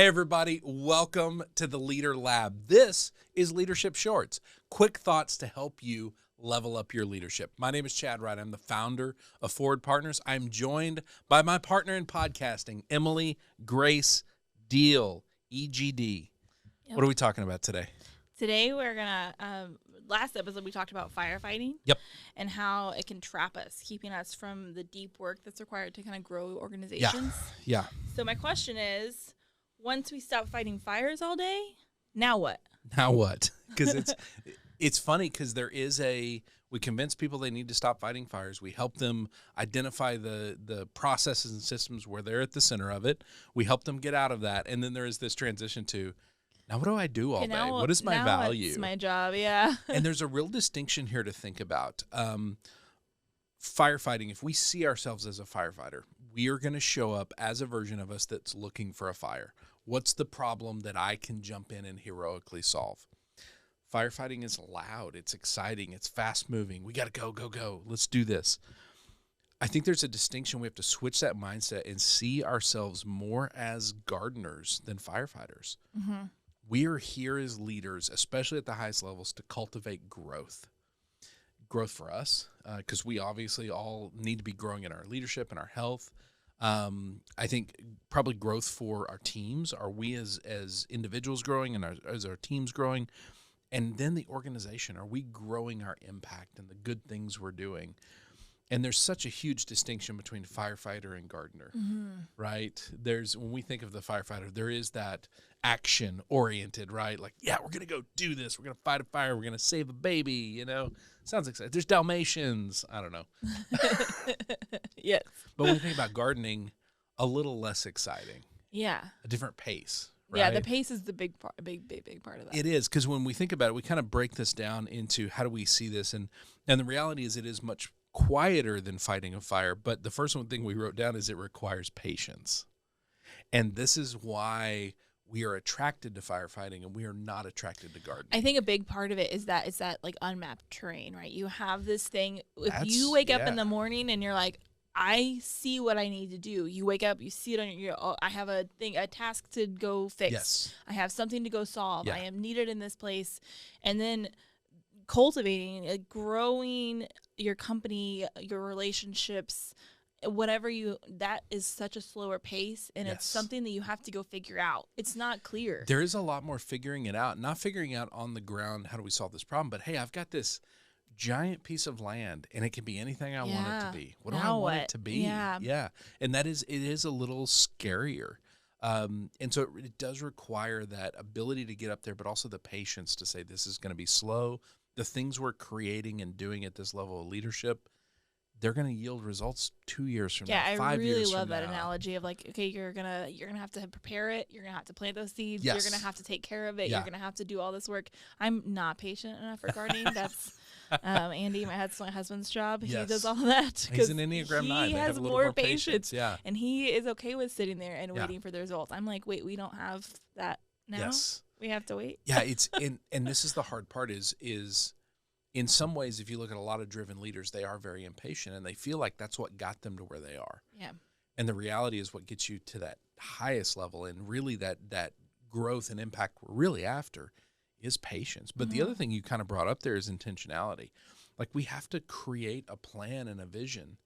Hey, everybody. Welcome to the Leader Lab. This is Leadership Shorts, quick thoughts to help you level up your leadership. My name is Chad Wright. I'm the founder of Forward Partners. I'm joined by my partner in podcasting, Emily Grace Deal, EGD. Yep. What are we talking about today? Today we're going to, last episode we talked about firefighting. Yep. And how it can trap us, keeping us from the deep work that's required to kind of grow organizations. Yeah. So my question is, once we stop fighting fires all day, now what? Now what? Because it's funny because we convince people they need to stop fighting fires. We help them identify the processes and systems where they're at the center of it. We help them get out of that. And then there is this transition to, now what do I do all day? What is my value? It's my job, yeah. And there's a real distinction here to think about. Firefighting, if we see ourselves as a firefighter, we are going to show up as a version of us that's looking for a fire. What's the problem that I can jump in and heroically solve? Firefighting is loud. It's exciting. It's fast moving. We got to go, go, go. Let's do this. I think there's a distinction. We have to switch that mindset and see ourselves more as gardeners than firefighters. Mm-hmm. We are here as leaders, especially at the highest levels, to cultivate growth. Growth for us, because we obviously all need to be growing in our leadership and our health. I think probably growth for our teams. Are we as individuals growing and as our teams growing? And then the organization, are we growing our impact and the good things we're doing? And there's such a huge distinction between firefighter and gardener, right? When we think of the firefighter, there is that action-oriented, right? Like, yeah, we're going to go do this. We're going to fight a fire. We're going to save a baby, you know? Sounds exciting. There's Dalmatians. I don't know. Yes. But when we think about gardening, a little less exciting. Yeah. A different pace, right? Yeah, the pace is the big part of that. It is, because when we think about it, we kind of break this down into how do we see this? And the reality is it is much quieter than fighting a fire, but the first one thing we wrote down is it requires patience. And this is why we are attracted to firefighting and we are not attracted to gardening. I think a big part of it is that it's that like unmapped terrain, right? You have this thing, if you wake up in the morning and you're like, I see what I need to do. You wake up, you see it on I have a task to go fix. Yes. I have something to go solve. Yeah. I am needed in this place. And then cultivating, growing your company, your relationships, whatever that is such a slower pace, and it's something that you have to go figure out. It's not clear. There is a lot more figuring it out, not figuring out on the ground, how do we solve this problem? But hey, I've got this giant piece of land and it can be anything I want it to be. What do I want it to be? Yeah. And it is a little scarier. And so it does require that ability to get up there, but also the patience to say this is going to be slow. The things we're creating and doing at this level of leadership, they're going to yield results 2 years from now, 5 years from now. Yeah, I really love that analogy of like, okay, you're gonna have to prepare it. You're gonna have to plant those seeds. Yes. You're gonna have to take care of it. Yeah. You're gonna have to do all this work. I'm not patient enough for gardening. That's Andy, my husband's job. Yes. He does all that. He's an Enneagram 9. He They has have a little more patience. Yeah. And he is okay with sitting there and waiting for the results. I'm like, wait, we don't have that now. Yes. We have to wait. Yeah, and this is the hard part is in some ways, if you look at a lot of driven leaders, they are very impatient and they feel like that's what got them to where they are. Yeah. And the reality is what gets you to that highest level and really that growth and impact we're really after is patience. But the other thing you kind of brought up there is intentionality. Like we have to create a plan and a vision.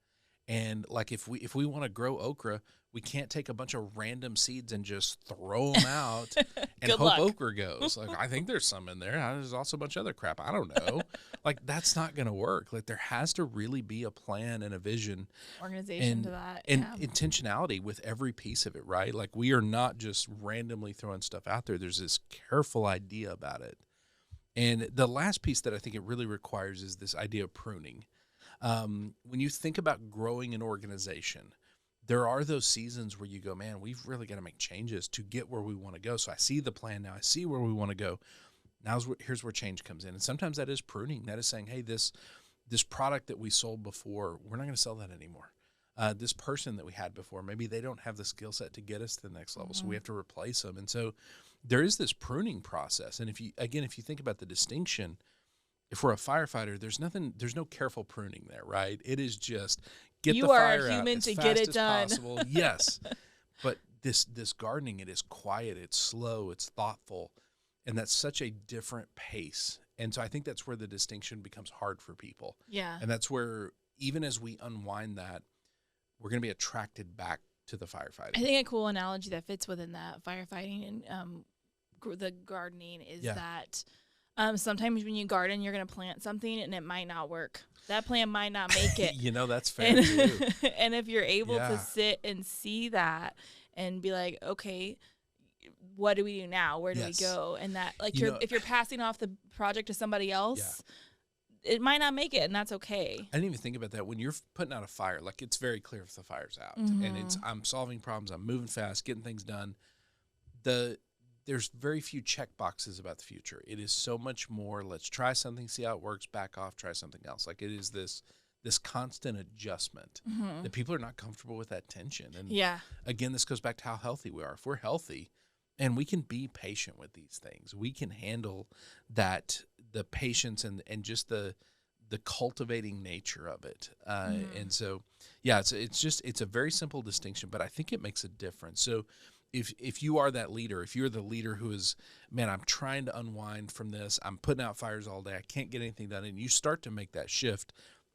And like if we want to grow okra, we can't take a bunch of random seeds and just throw them out and hope luck. okra goes. Like I think there's some in there. There's also a bunch of other crap. I don't know. Like that's not going to work. Like there has to really be a plan and a vision, organization to that, and intentionality with every piece of it. Right? Like we are not just randomly throwing stuff out there. There's this careful idea about it. And the last piece that I think it really requires is this idea of pruning. When you think about growing an organization, there are those seasons where you go, man, we've really got to make changes to get where we want to go. So I see the plan now. I see where we want to go. Here's where change comes in. And sometimes that is pruning. That is saying, hey, this product that we sold before, we're not going to sell that anymore. This person that we had before, maybe they don't have the skill set to get us to the next level. So we have to replace them. And so there is this pruning process. And if you think about the distinction, if we're a firefighter, there's no careful pruning there, right? It is just get the fire out as fast as possible. Yes. But this gardening, it is quiet, it's slow, it's thoughtful, and that's such a different pace. And so I think that's where the distinction becomes hard for people. Yeah. And that's where, even as we unwind that, we're going to be attracted back to the firefighting. I think a cool analogy that fits within that firefighting and the gardening is that sometimes when you garden, you're going to plant something and it might not work. That plant might not make it. That's fair too. And if you're able to sit and see that and be like, okay, what do we do now? Where do we go? And that, like, if you're passing off the project to somebody else, it might not make it, and that's okay. I didn't even think about that. When you're putting out a fire, like, it's very clear if the fire's out, and I'm solving problems, I'm moving fast, getting things done. There's very few check boxes about the future. It is so much more, let's try something, see how it works, back off, try something else. Like, it is this constant adjustment that people are not comfortable with that tension. And again, this goes back to how healthy we are. If we're healthy and we can be patient with these things, we can handle that, the patience and just the cultivating nature of it. And so, it's a very simple distinction, but I think it makes a difference. So if you are that leader, if you're the leader who is, man, I'm trying to unwind from this, I'm putting out fires all day, I can't get anything done, and you start to make that shift,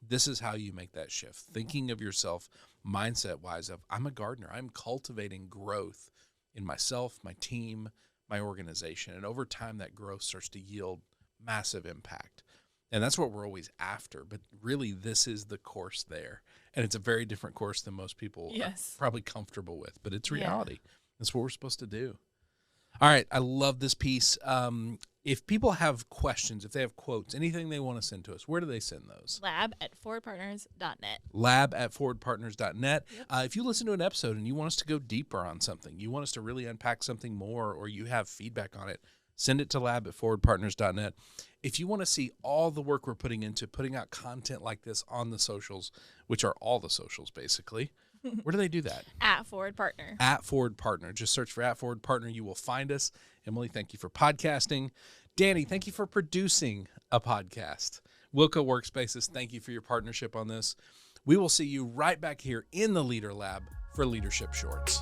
this is how you make that shift. Thinking of yourself mindset-wise of, I'm a gardener, I'm cultivating growth in myself, my team, my organization. And over time, that growth starts to yield massive impact. And that's what we're always after. But really, this is the course there. And it's a very different course than most people are probably comfortable with. But it's reality. That's what we're supposed to do. All right. I love this piece. If people have questions, if they have quotes, anything they want to send to us, where do they send those? lab@forwardpartners.net. lab@forwardpartners.net. If you listen to an episode and you want us to go deeper on something, you want us to really unpack something more, or you have feedback on it, send it to lab@forwardpartners.net. If you want to see all the work we're putting into putting out content like this on the socials, which are all the socials basically, where do they do that? @ForwardPartner. @ForwardPartner. Just search for @ForwardPartner. You will find us. Emily, thank you for podcasting. Danny, thank you for producing a podcast. Wilco Workspaces, thank you for your partnership on this. We will see you right back here in the Leader Lab for Leadership Shorts.